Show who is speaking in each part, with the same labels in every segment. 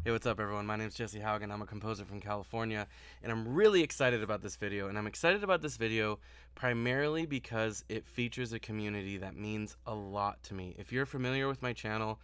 Speaker 1: Hey, what's up everyone? My name is Jesse Haugen. I'm a composer from California, and I'm really excited about this video. And I'm excited about this video primarily because it features a community that means a lot to me. If you're familiar with my channel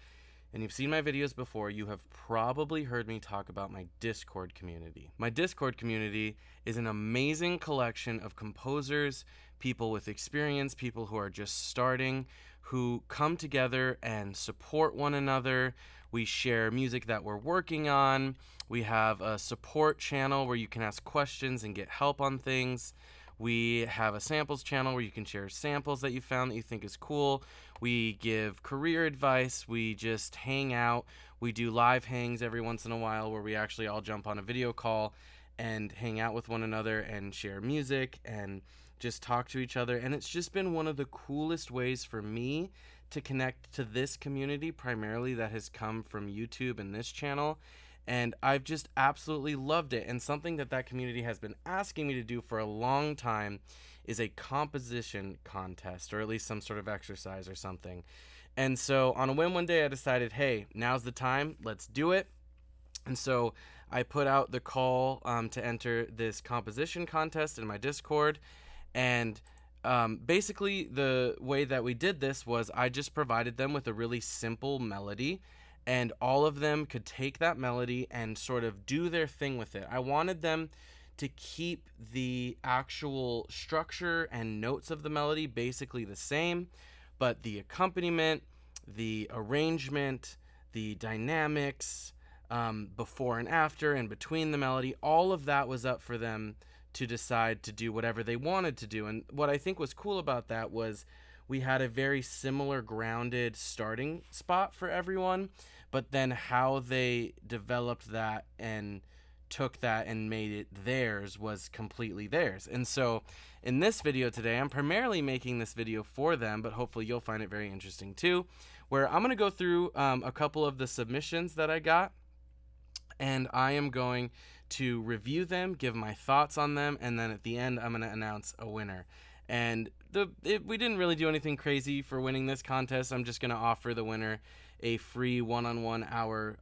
Speaker 1: and you've seen my videos before, you have probably heard me talk about my Discord community. My Discord community is an amazing collection of composers, people with experience, people who are just starting, who come together and support one another. We share music that we're working on. We have a support channel where you can ask questions and get help on things. We have a samples channel where you can share samples that you found that you think is cool. We give career advice. We just hang out. We do live hangs every once in a while where we actually all jump on a video call and hang out with one another and share music and just talk to each other. And it's just been one of the coolest ways for me to connect to this community, primarily that has come from YouTube and this channel. And I've just absolutely loved it. And something that community has been asking me to do for a long time is a composition contest, or at least some sort of exercise or something. And so on a whim one day I decided, hey, now's the time, let's do it. And so I put out the call to enter this composition contest in my Discord. And basically the way that we did this was I just provided them with a really simple melody, and all of them could take that melody and sort of do their thing with it. I wanted them to keep the actual structure and notes of the melody basically the same, but the accompaniment, the arrangement, the dynamics, before and after and between the melody, all of that was up for them to decide to do whatever they wanted to do. And what I think was cool about that was we had a very similar grounded starting spot for everyone, but then how they developed that and took that and made it theirs was completely theirs. And so in this video today, I'm primarily making this video for them, but hopefully you'll find it very interesting too, where I'm going to go through a couple of the submissions that I got, and I am going to review them, give my thoughts on them, and then at the end I'm going to announce a winner. And we didn't really do anything crazy for winning this contest. I'm just going to offer the winner a free one-on-one hour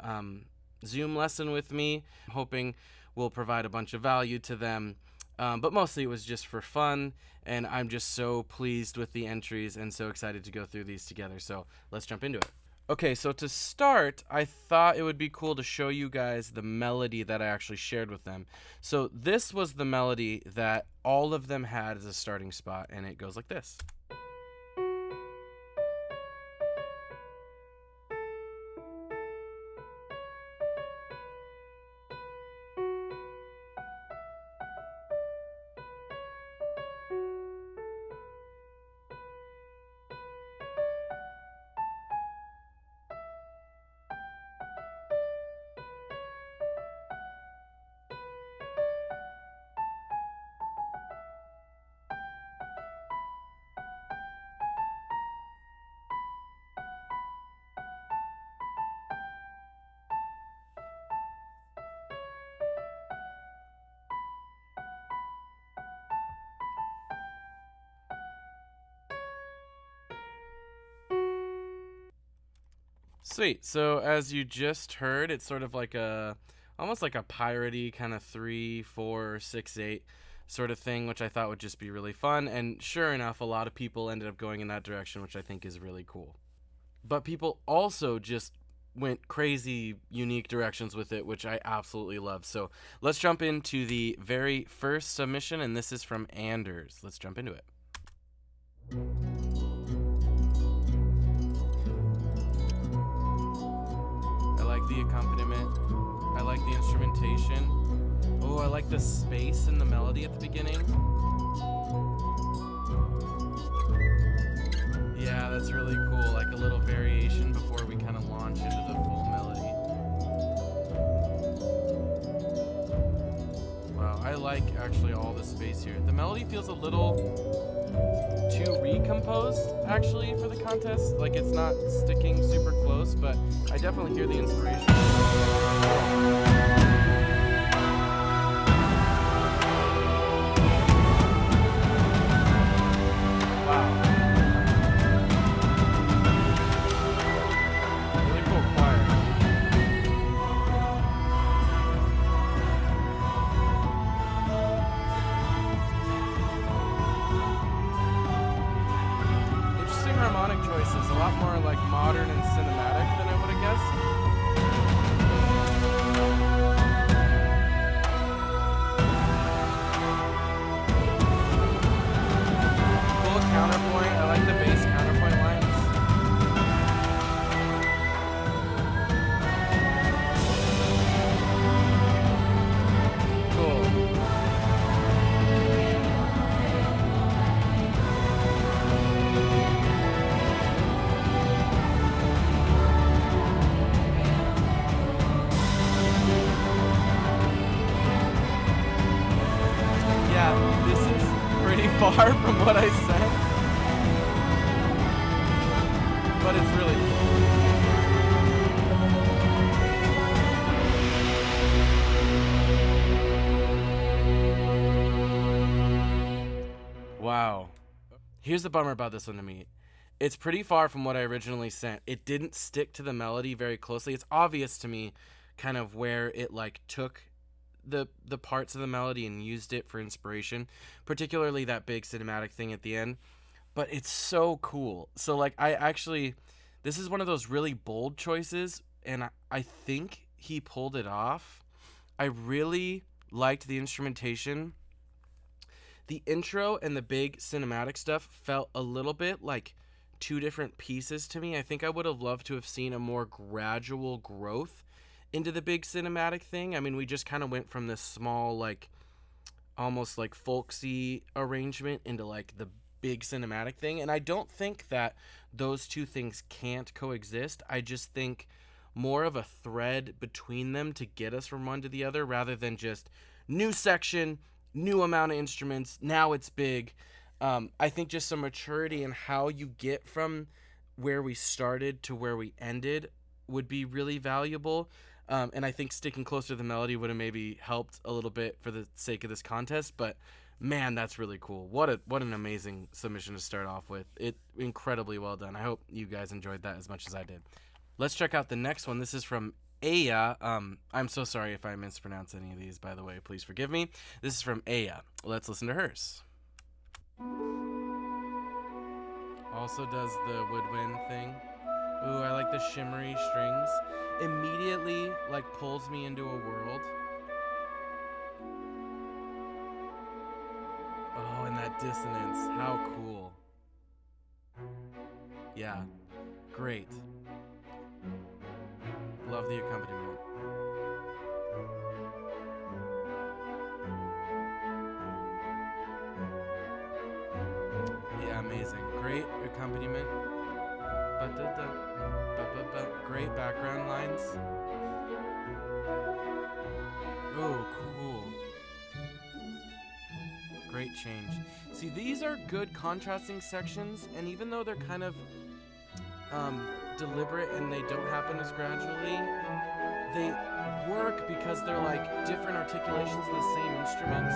Speaker 1: Zoom lesson with me, hoping will provide a bunch of value to them. But mostly it was just for fun, and I'm just so pleased with the entries and so excited to go through these together. So let's jump into it. Okay, so to start, I thought it would be cool to show you guys the melody that I actually shared with them. So this was the melody that all of them had as a starting spot, and it goes like this. Sweet. So as you just heard, it's sort of like almost like a piratey kind of 3, 4, 6, 8 sort of thing, which I thought would just be really fun. And sure enough, a lot of people ended up going in that direction, which I think is really cool. But people also just went crazy, unique directions with it, which I absolutely love. So let's jump into the very first submission, and this is from Anders. Let's jump into it. I like the accompaniment. I like the instrumentation. Oh, I like the space in the melody at the beginning. Yeah, that's really cool. Like a little variation before we kind of launch into the full melody. Wow, I like actually all the space here. The melody feels a little too recomposed actually for the contest. Like it's not sticking super close, but I definitely hear the inspiration. far from what I said, but it's really cool. Wow. Here's the bummer about this one to me. It's pretty far from what I originally sent. It didn't stick to the melody very closely. It's obvious to me kind of where it like took the parts of the melody and used it for inspiration, particularly that big cinematic thing at the end. But it's so cool. So like this is one of those really bold choices, and I think he pulled it off. I really liked the instrumentation. The intro and the big cinematic stuff felt a little bit like two different pieces to me. I think I would have loved to have seen a more gradual growth into the big cinematic thing. I mean, we just kind of went from this small, like, almost like folksy arrangement into like the big cinematic thing. And I don't think that those two things can't coexist. I just think more of a thread between them to get us from one to the other, rather than just new section, new amount of instruments, now it's big. I think just some maturity in how you get from where we started to where we ended would be really valuable. And I think sticking closer to the melody would have maybe helped a little bit for the sake of this contest. But man, that's really cool. What an amazing submission to start off with. It incredibly well done. I hope you guys enjoyed that as much as I did. Let's check out the next one. This is from Aya. I'm so sorry if I mispronounce any of these, by the way. Please forgive me. This is from Aya. Let's listen to hers. Also does the woodwind thing. Ooh, I like the shimmery strings. Immediately, like, pulls me into a world. Oh, and that dissonance. How cool. Yeah. Great. Love the accompaniment. Yeah, amazing. Great accompaniment. Great background lines. Oh, cool. Great change. See, these are good contrasting sections, and even though they're kind of deliberate and they don't happen as gradually, they work because they're like different articulations of the same instruments.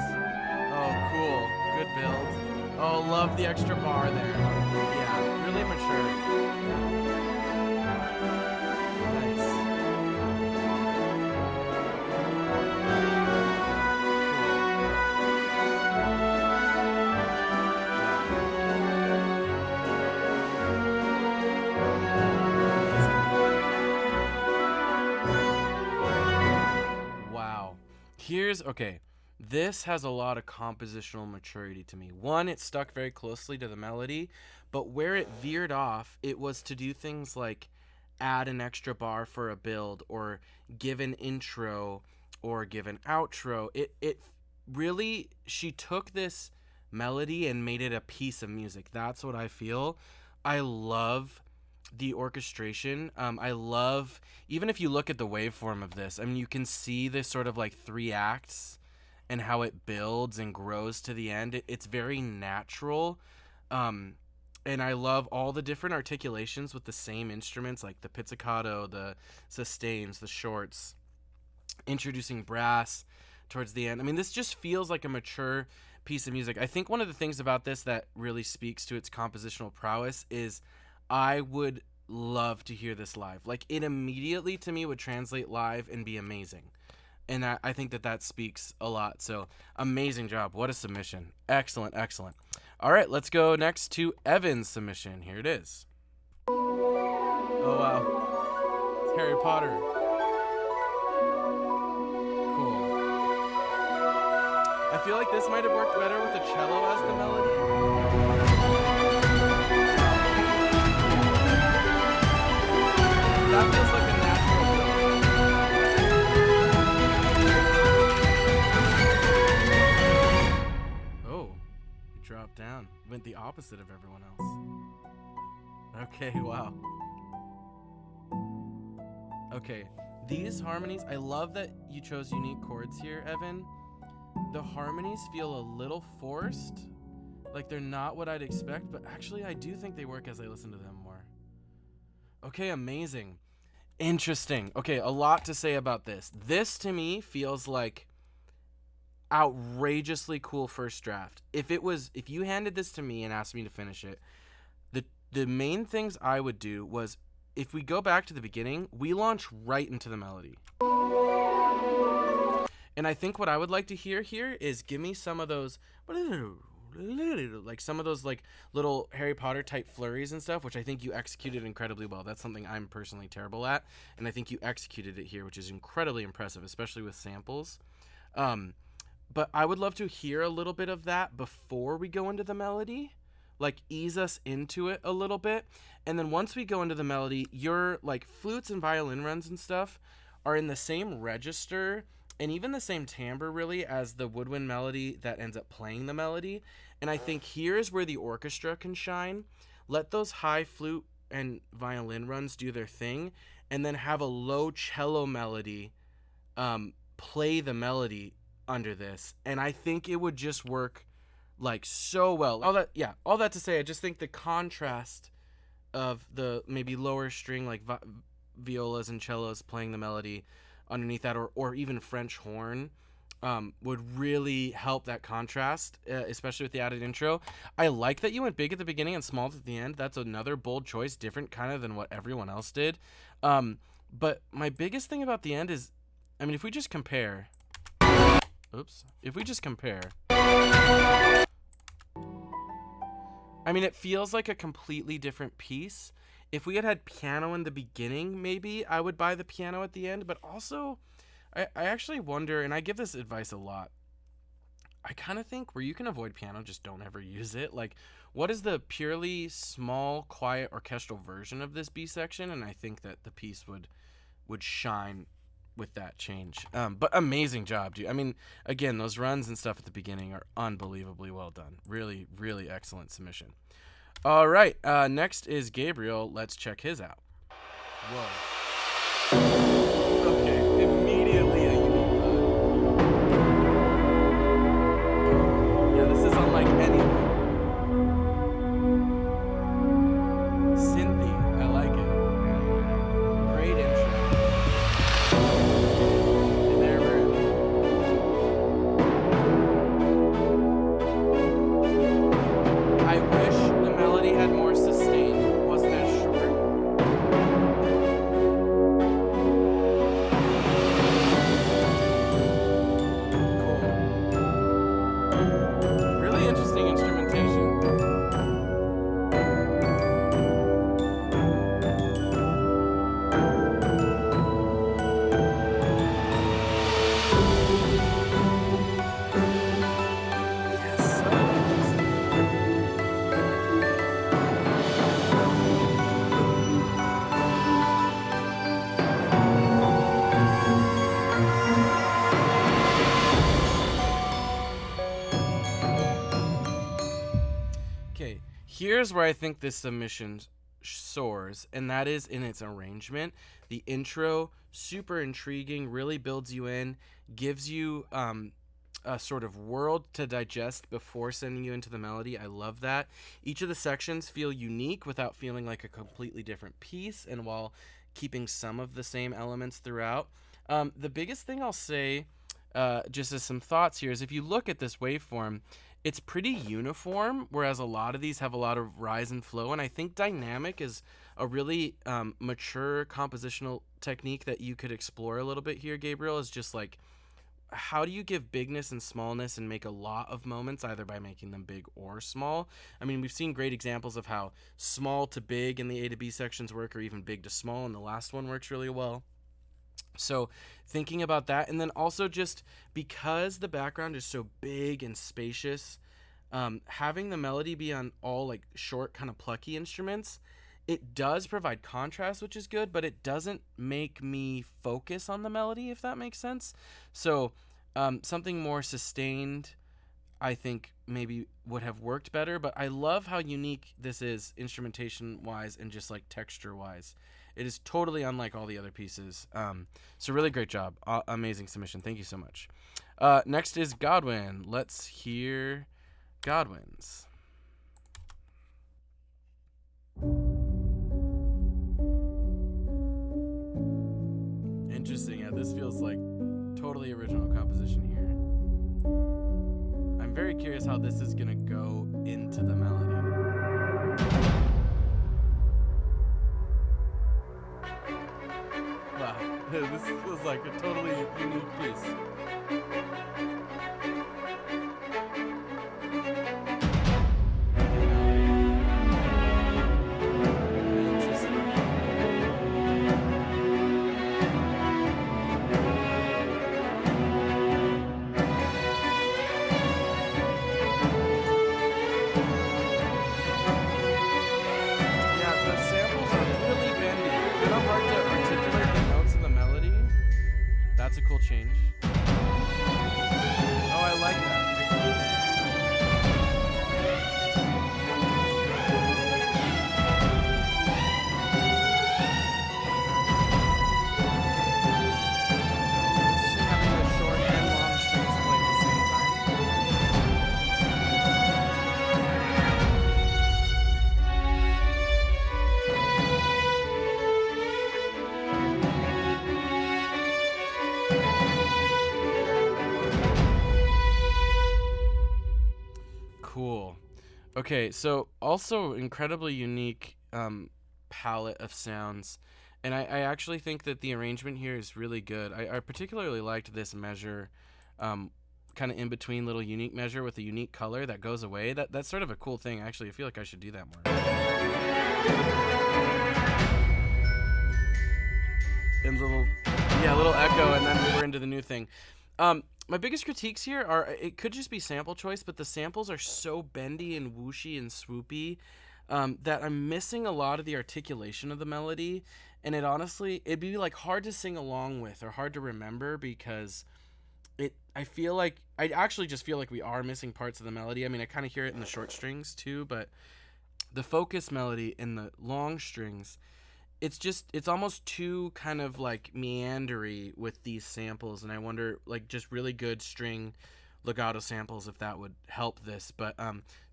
Speaker 1: Oh, cool. Good build. Oh, love the extra bar there. Yeah, really mature. Okay, this has a lot of compositional maturity to me. One, it stuck very closely to the melody, but where it veered off, it was to do things like add an extra bar for a build, or give an intro, or give an outro. It really, she took this melody and made it a piece of music. That's what I feel. I love the orchestration. I love, even if you look at the waveform of this, I mean, you can see this sort of like 3 acts and how it builds and grows to the end. It's very natural. And I love all the different articulations with the same instruments, like the pizzicato, the sustains, the shorts, introducing brass towards the end. I mean, this just feels like a mature piece of music. I think one of the things about this that really speaks to its compositional prowess is I would love to hear this live. Like, it immediately to me would translate live and be amazing. And I think that speaks a lot. So, amazing job. What a submission. Excellent, excellent. All right, let's go next to Evan's submission. Here it is. Oh, wow. It's Harry Potter. Cool. I feel like this might have worked better with the cello as the melody. That feels like a natural build. Oh, he dropped down. Went the opposite of everyone else. Okay, wow. Okay, these harmonies, I love that you chose unique chords here, Evan. The harmonies feel a little forced, Like, they're not what I'd expect, but actually I do think they work as I listen to them more. Okay, amazing. Interesting. Okay, a lot to say about this. This to me feels like outrageously cool first draft. If you handed this to me and asked me to finish it, the main things I would do was, if we go back to the beginning, we launch right into the melody. And I think what I would like to hear here is, give me some of those, like some of those like little Harry Potter type flurries and stuff, which I think you executed incredibly well. That's something I'm personally terrible at, and I think you executed it here, which is incredibly impressive, especially with samples. But I would love to hear a little bit of that before we go into the melody. Like, ease us into it a little bit. And then once we go into the melody, your like flutes and violin runs and stuff are in the same register and even the same timbre really as the woodwind melody that ends up playing the melody. And I think here's where the orchestra can shine. Let those high flute and violin runs do their thing, and then have a low cello melody play the melody under this. And I think it would just work like so well. All that to say, I just think the contrast of the maybe lower string like violas and cellos playing the melody underneath that, or even French horn, would really help that contrast, especially with the added intro. I like that you went big at the beginning and small at the end. That's another bold choice, different kind of than what everyone else did. But my biggest thing about the end is, I mean, if we just compare, I mean, it feels like a completely different piece. If we had had piano in the beginning, maybe I would buy the piano at the end. But also, I actually wonder, and I give this advice a lot, I kind of think where you can avoid piano, just don't ever use it. Like, what is the purely small, quiet, orchestral version of this B section? And I think that the piece would shine with that change. But amazing job, dude. I mean, again, those runs and stuff at the beginning are unbelievably well done. Really, really excellent submission. All right, next is Gabriel. Let's check his out. Whoa. Okay, immediately a unique vibe. Yeah, this is unlike anything. Synthy, I like it. Great intro. And there we're in. I wish the melody had more sustain, wasn't as short. Cool. Really interesting instrumentation. Yes, so interesting. Okay, here's where I think this submission soars, and that is in its arrangement. The intro, super intriguing, really builds you in, gives you a sort of world to digest before sending you into the melody. I love that. Each of the sections feel unique without feeling like a completely different piece, and while keeping some of the same elements throughout. The biggest thing I'll say, just as some thoughts here, is if you look at this waveform, it's pretty uniform, whereas a lot of these have a lot of rise and flow, and I think dynamic is a really mature compositional technique that you could explore a little bit here, Gabriel, is just like, how do you give bigness and smallness and make a lot of moments, either by making them big or small? I mean, we've seen great examples of how small to big in the A to B sections work, or even big to small, and the last one works really well. So thinking about that, and then also just because the background is so big and spacious, having the melody be on all like short, kind of plucky instruments, it does provide contrast, which is good, but it doesn't make me focus on the melody, if that makes sense. So something more sustained, I think maybe would have worked better, but I love how unique this is instrumentation-wise and just like texture-wise. It is totally unlike all the other pieces. So really great job. Amazing submission. Thank you so much. Next is Godwin. Let's hear Godwin's. interesting. Yeah, this feels like totally original composition here. I'm very curious how this is gonna go into the melody. Wow, this feels like a totally unique piece. That's a cool change. Oh, I like that. Having the short and long strings play at the same time. Cool. Okay, so also incredibly unique palette of sounds, and I actually think that the arrangement here is really good. I particularly liked this measure, kind of in between little unique measure with a unique color that goes away. That's sort of a cool thing. Actually, I feel like I should do that more. And little echo, and then we're into the new thing. My biggest critiques here are, it could just be sample choice, but the samples are so bendy and whooshy and swoopy that I'm missing a lot of the articulation of the melody, and it'd be like hard to sing along with or hard to remember because I actually just feel like we are missing parts of the melody. I mean, I kind of hear it in the short strings too, but the focus melody in the long strings, it's almost too kind of like meandery with these samples, and I wonder, like, just really good string legato samples if that would help this. But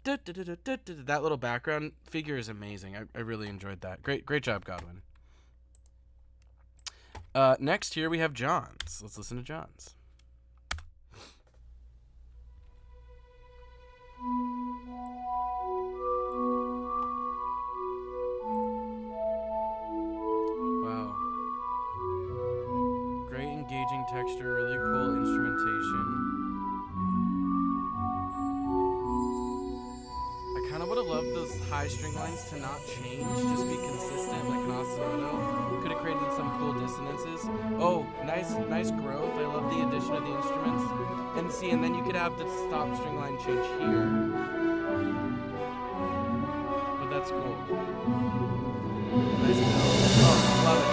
Speaker 1: that little background figure is amazing. I really enjoyed that. Great job, Godwin. Next here we have John's. Let's listen to John's. Engaging texture, really cool instrumentation. I kind of would have loved those high string lines to not change, just be consistent, like an ostinato. Could have created some cool dissonances. Oh, nice growth. I love the addition of the instruments. And then you could have the stop string line change here. But that's cool. Nice melody. Oh, love it.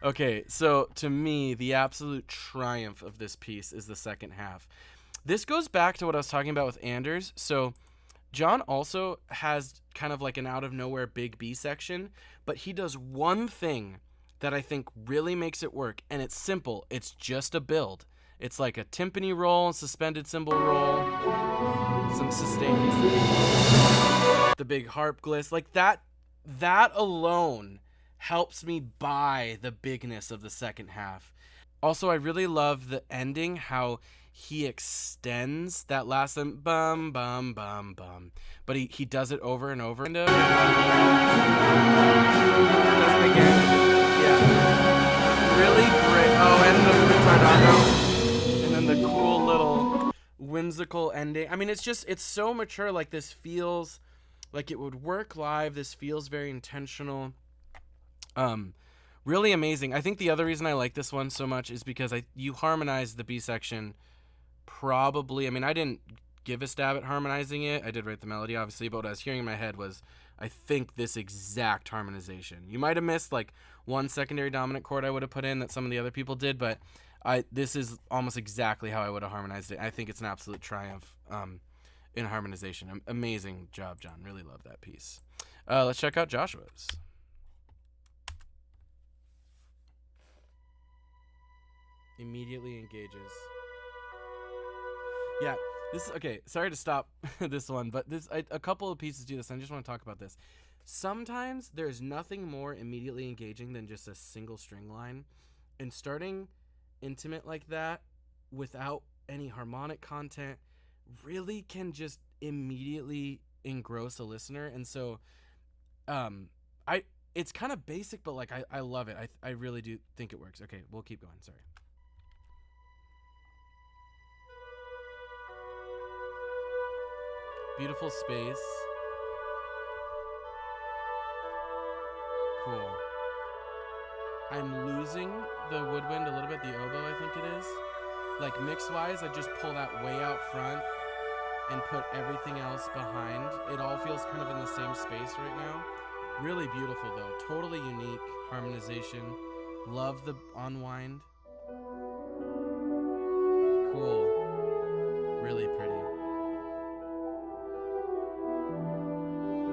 Speaker 1: Okay, so to me, the absolute triumph of this piece is the second half. This goes back to what I was talking about with Anders. So John also has kind of like an out-of-nowhere big B section, but he does one thing that I think really makes it work, and it's simple. It's just a build. It's like a timpani roll, suspended cymbal roll, some sustains, the big harp gliss. Like that alone helps me buy the bigness of the second half. Also, I really love the ending, how he extends that last bum, bum, bum, bum. But he does it over and over. And does it again. Yeah. Really great. Oh, and the retardado. And then the cool little whimsical ending. I mean, it's so mature. Like, this feels like it would work live. This feels very intentional. Really amazing. I think the other reason I like this one so much is because you harmonize the B section probably, I mean, I didn't give a stab at harmonizing it. I did write the melody, obviously, but what I was hearing in my head was, I think, this exact harmonization. You might have missed like one secondary dominant chord I would have put in that some of the other people did, but this is almost exactly how I would have harmonized it. I think it's an absolute triumph in harmonization. Amazing job, John. Really love that piece. Let's check out Joshua's. Immediately engages. Yeah, this is okay. Sorry to stop this one, but a couple of pieces do this. And I just want to talk about this. Sometimes there's nothing more immediately engaging than just a single string line, and starting intimate like that without any harmonic content really can just immediately engross a listener. And so, it's kind of basic, but like I love it. I really do think it works. Okay, we'll keep going. Sorry. Beautiful space. Cool. I'm losing the woodwind a little bit, the oboe, I think it is. Like mix-wise, I just pull that way out front and put everything else behind. It all feels kind of in the same space right now. Really beautiful though. Totally unique harmonization. Love the unwind. Cool. Really pretty.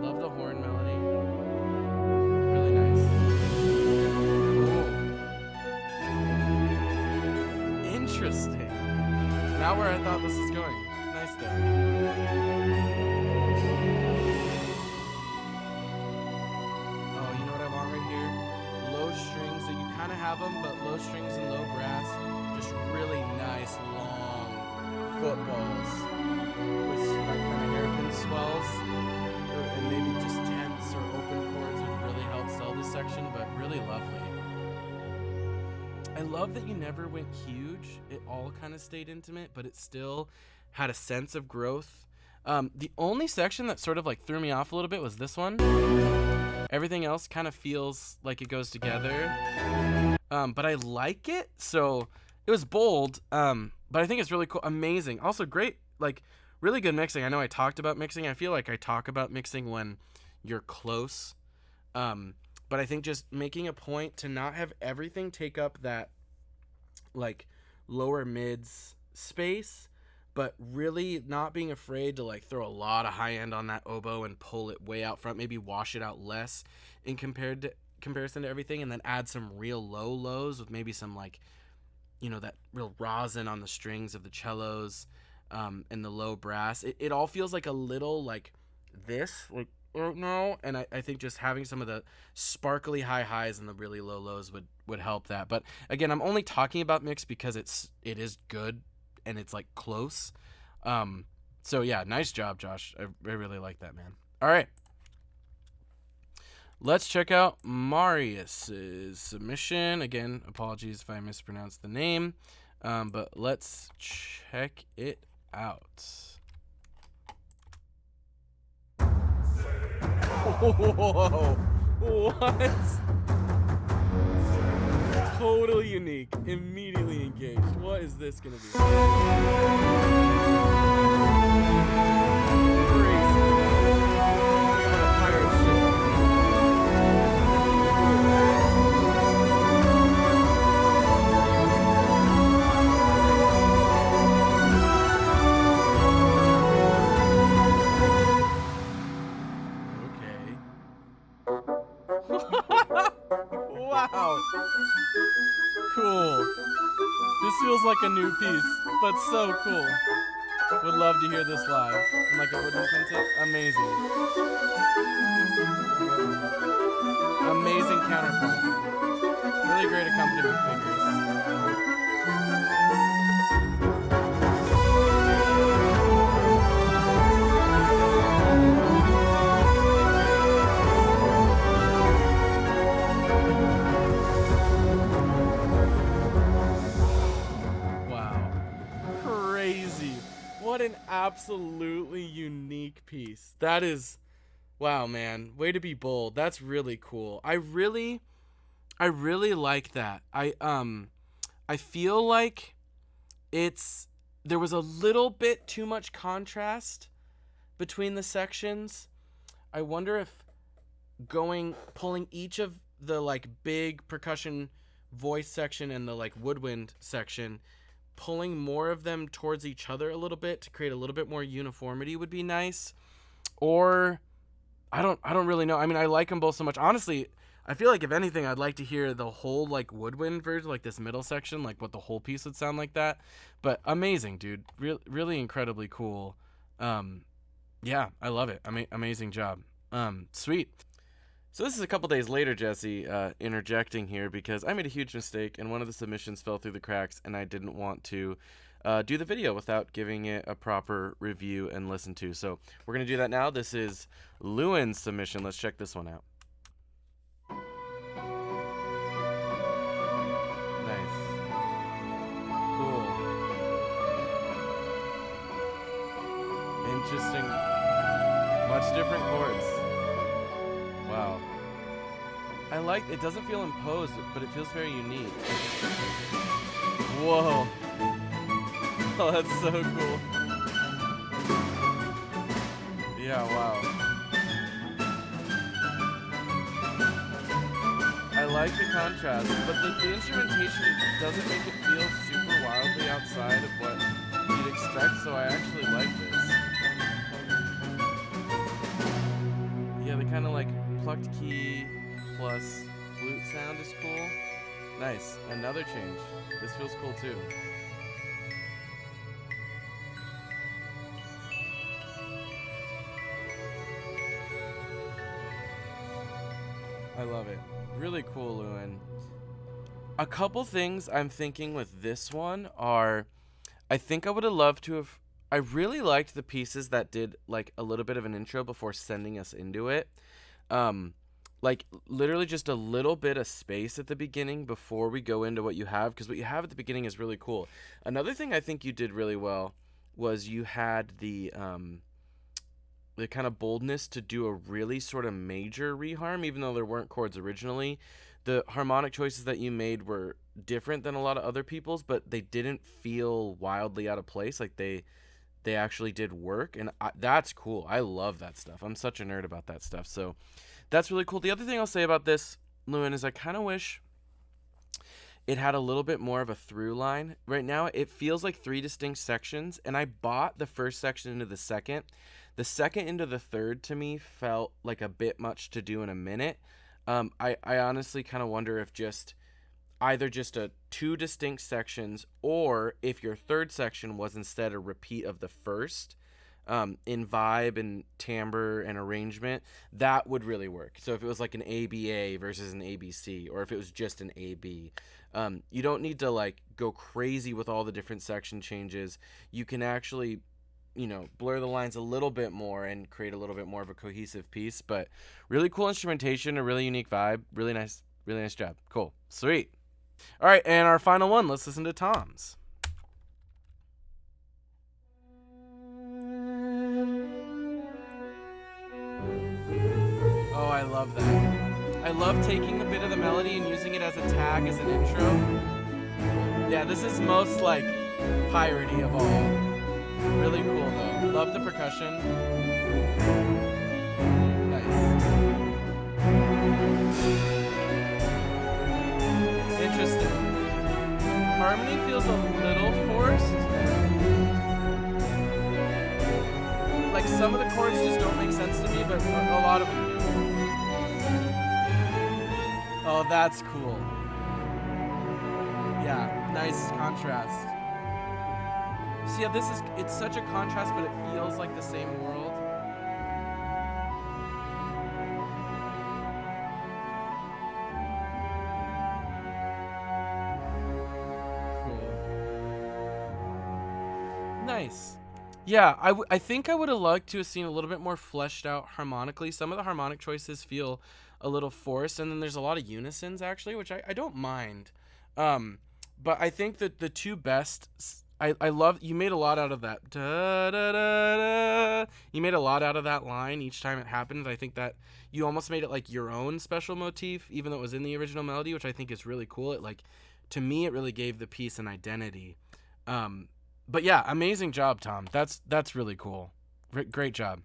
Speaker 1: Love the horn melody. Really nice. Cool. Interesting. Not where I thought this was going. Nice though. Oh, you know what I want right here? Low strings, so you kind of have them, but low strings and low brass. Just really nice, long footballs with like kind of hairpin swells. And maybe just tenths or open chords would really help sell this section, but really lovely. I love that you never went huge. It all kind of stayed intimate, but it still had a sense of growth. The only section that sort of like threw me off a little bit was this one. Everything else kind of feels like it goes together. But I like it, so it was bold, but I think it's really cool. Amazing. Also great, like, really good mixing. I know I talked about mixing. I feel like I talk about mixing when you're close. But I think just making a point to not have everything take up that like lower mids space, but really not being afraid to like throw a lot of high end on that oboe and pull it way out front, maybe wash it out less in comparison to everything, and then add some real low lows with maybe some like, you know, that real rosin on the strings of the cellos. And the low brass, it all feels like a little like this, like right now, and I think just having some of the sparkly high highs and the really low lows would help that. But again, I'm only talking about mix because it is good and it's like close. So yeah, nice job, Josh. I really like that, man. All right, let's check out Marius's submission. Again, apologies if I mispronounced the name, but let's check it out. Whoa, what? Totally unique. Immediately engaged. What is this gonna be? Crazy. What a pirate ship. Wow. Cool. This feels like a new piece, but so cool. Would love to hear this live. And like a wooden quintet. Amazing. Amazing counterpoint. Really great accompaniment figures. What an absolutely unique piece. That is, wow, man. Way to be bold. That's really cool. I really like that. I feel like it's there was a little bit too much contrast between the sections. I wonder if pulling each of the like big percussion voice section and the like woodwind section, pulling more of them towards each other a little bit to create a little bit more uniformity would be nice. Or I don't really know. I mean, I like them both so much. Honestly, I feel like if anything, I'd like to hear the whole like woodwind version, like this middle section, like what the whole piece would sound like that. But amazing, dude. Really incredibly cool. Yeah, I love it. Amazing job. Sweet. So this is a couple days later, Jesse, interjecting here because I made a huge mistake and one of the submissions fell through the cracks and I didn't want to do the video without giving it a proper review and listen to. So we're going to do that now. This is Luan's submission. Let's check this one out. Nice. Cool. Interesting. Much different chords. Wow. I like it. Doesn't feel imposed, but it feels very unique. Whoa. Oh, that's so cool. Yeah, wow. I like the contrast, but the instrumentation doesn't make it feel super wildly outside of what you'd expect, so I actually like this. Yeah, the kind of like plucked key plus flute sound is cool. Nice. Another change. This feels cool too. I love it. Really cool, Luan. A couple things I'm thinking with this one are, I think I would have loved to have, I really liked the pieces that did like a little bit of an intro before sending us into it. Like literally just a little bit of space at the beginning before we go into what you have, because what you have at the beginning is really cool. Another thing I think you did really well was you had the kind of boldness to do a really sort of major reharm, even though there weren't chords originally. The harmonic choices that you made were different than a lot of other people's, but they didn't feel wildly out of place. Like they actually did work, and that's cool. I love that stuff. I'm such a nerd about that stuff. So that's really cool. The other thing I'll say about this, Luan, is I kind of wish it had a little bit more of a through line. Right now, it feels like 3 distinct sections, and I bought the first section into the second. The second into the third, to me, felt like a bit much to do in a minute. I honestly kind of wonder if either just 2 distinct sections, or if your third section was instead a repeat of the first, in vibe and timbre and arrangement, that would really work. So if it was like an ABA versus an ABC, or if it was just an AB, you don't need to like go crazy with all the different section changes. You can actually, blur the lines a little bit more and create a little bit more of a cohesive piece. But really cool instrumentation, a really unique vibe, really nice job. Cool. Sweet. All right, and our final one, let's listen to Tom's. Oh, I love that. I love taking a bit of the melody and using it as a tag, as an intro. Yeah, this is most like piratey of all. Really cool though. Love the percussion. Nice. Interesting. Harmony feels a little forced. Like some of the chords just don't make sense to me, but a lot of them do. Oh, that's cool. Yeah, nice contrast. See, yeah, it's such a contrast, but it feels like the same world. Cool. Nice. Yeah, I think I would have liked to have seen a little bit more fleshed out harmonically. Some of the harmonic choices feel a little forced, and then there's a lot of unisons, actually, which I don't mind. But I think that the two best... I love, you made a lot out of that. Da, da, da, da. You made a lot out of that line each time it happened. I think that you almost made it like your own special motif, even though it was in the original melody, which I think is really cool. It to me, it really gave the piece an identity. But yeah, amazing job, Tom. That's really cool. Great job.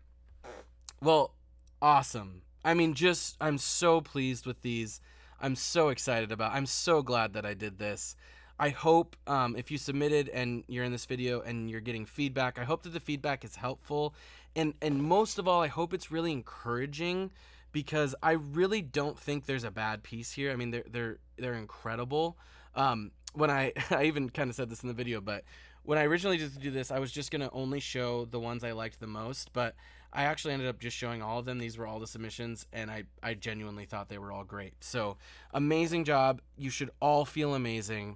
Speaker 1: Well, awesome. I mean, just I'm so pleased with these. I'm so excited about. I'm so glad that I did this. I hope if you submitted and you're in this video and you're getting feedback, I hope that the feedback is helpful, and most of all, I hope it's really encouraging, because I really don't think there's a bad piece here. I mean, they're incredible. When I even kind of said this in the video, but when I originally just do this, I was just gonna only show the ones I liked the most, but I actually ended up just showing all of them. These were all the submissions, and I genuinely thought they were all great. So amazing job. You should all feel amazing.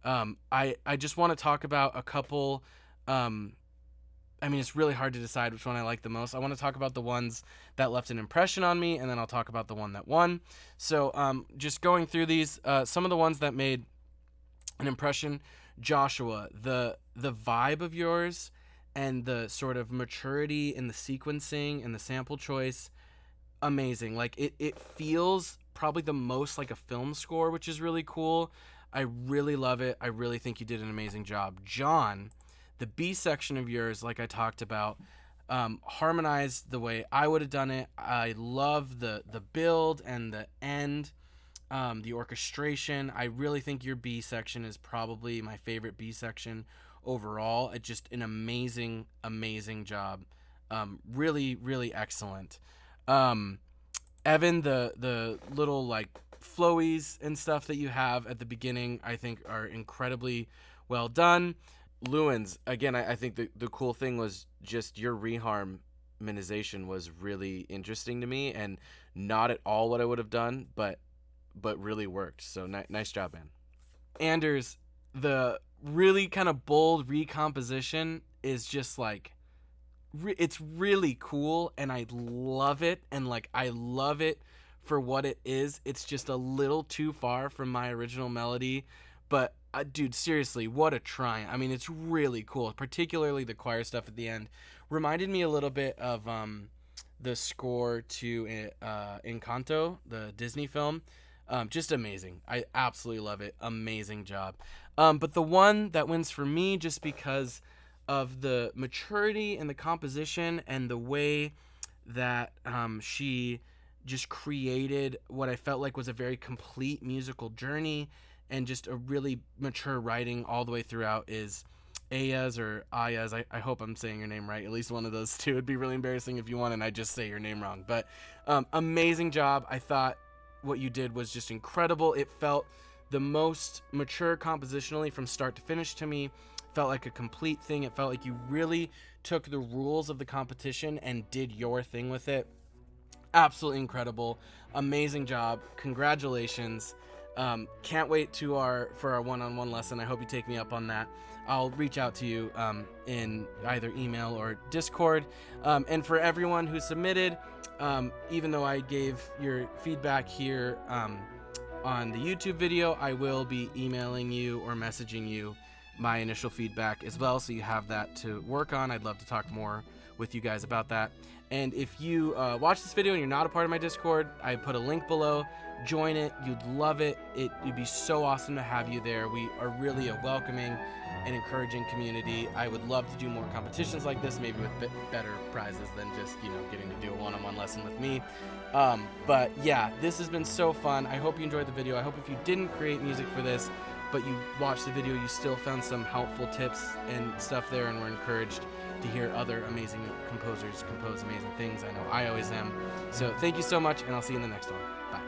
Speaker 1: I just want to talk about a couple. I mean, it's really hard to decide which one I like the most. I want to talk about the ones that left an impression on me, and then I'll talk about the one that won. So just going through these, some of the ones that made an impression. Joshua, the vibe of yours and the sort of maturity in the sequencing and the sample choice, amazing. Like it feels probably the most like a film score, which is really cool. I really love it. I really think you did an amazing job. John, the B section of yours, like I talked about, harmonized the way I would have done it. I love the build and the end. The orchestration. I really think your B section is probably my favorite B section overall. It's just an amazing job. Really, really excellent. Evan, the little like flowies and stuff that you have at the beginning, I think are incredibly well done. Luan's, again, I think the cool thing was just your reharmonization was really interesting to me, and not at all what I would have done, but really worked. So nice job, man. Anders, the really kind of bold recomposition is just like, it's really cool, and I love it, and like I love it for what it is. It's just a little too far from my original melody, but dude, seriously, what a try. I mean, it's really cool, particularly the choir stuff at the end. Reminded me a little bit of the score to Encanto, the Disney film. Just amazing. I absolutely love it. Amazing job. But the one that wins for me, just because of the maturity and the composition and the way that she just created what I felt like was a very complete musical journey, and just a really mature writing all the way throughout, is Ayaz or Ayaz. I hope I'm saying your name right. At least one of those two. It'd be really embarrassing if you won and I just say your name wrong. But amazing job. I thought what you did was just incredible. It felt the most mature compositionally from start to finish to me. Felt like a complete thing. It felt like you really took the rules of the competition and did your thing with it. Absolutely incredible. Amazing job. Congratulations. Can't wait for our one-on-one lesson. I hope you take me up on that. I'll reach out to you in either email or Discord. And for everyone who submitted, even though I gave your feedback here on the YouTube video, I will be emailing you or messaging you my initial feedback as well, so you have that to work on. I'd love to talk more with you guys about that. And if you watch this video and you're not a part of my Discord, I put a link below. Join it. You'd love it. It'd be so awesome to have you there. We are really a welcoming and encouraging community. I would love to do more competitions like this, maybe with better prizes than just, getting to do a one-on-one lesson with me. But yeah, this has been so fun. I hope you enjoyed the video. I hope if you didn't create music for this, but you watched the video, you still found some helpful tips and stuff there, and were encouraged to hear other amazing composers compose amazing things. I know I always am. So thank you so much, and I'll see you in the next one. Bye.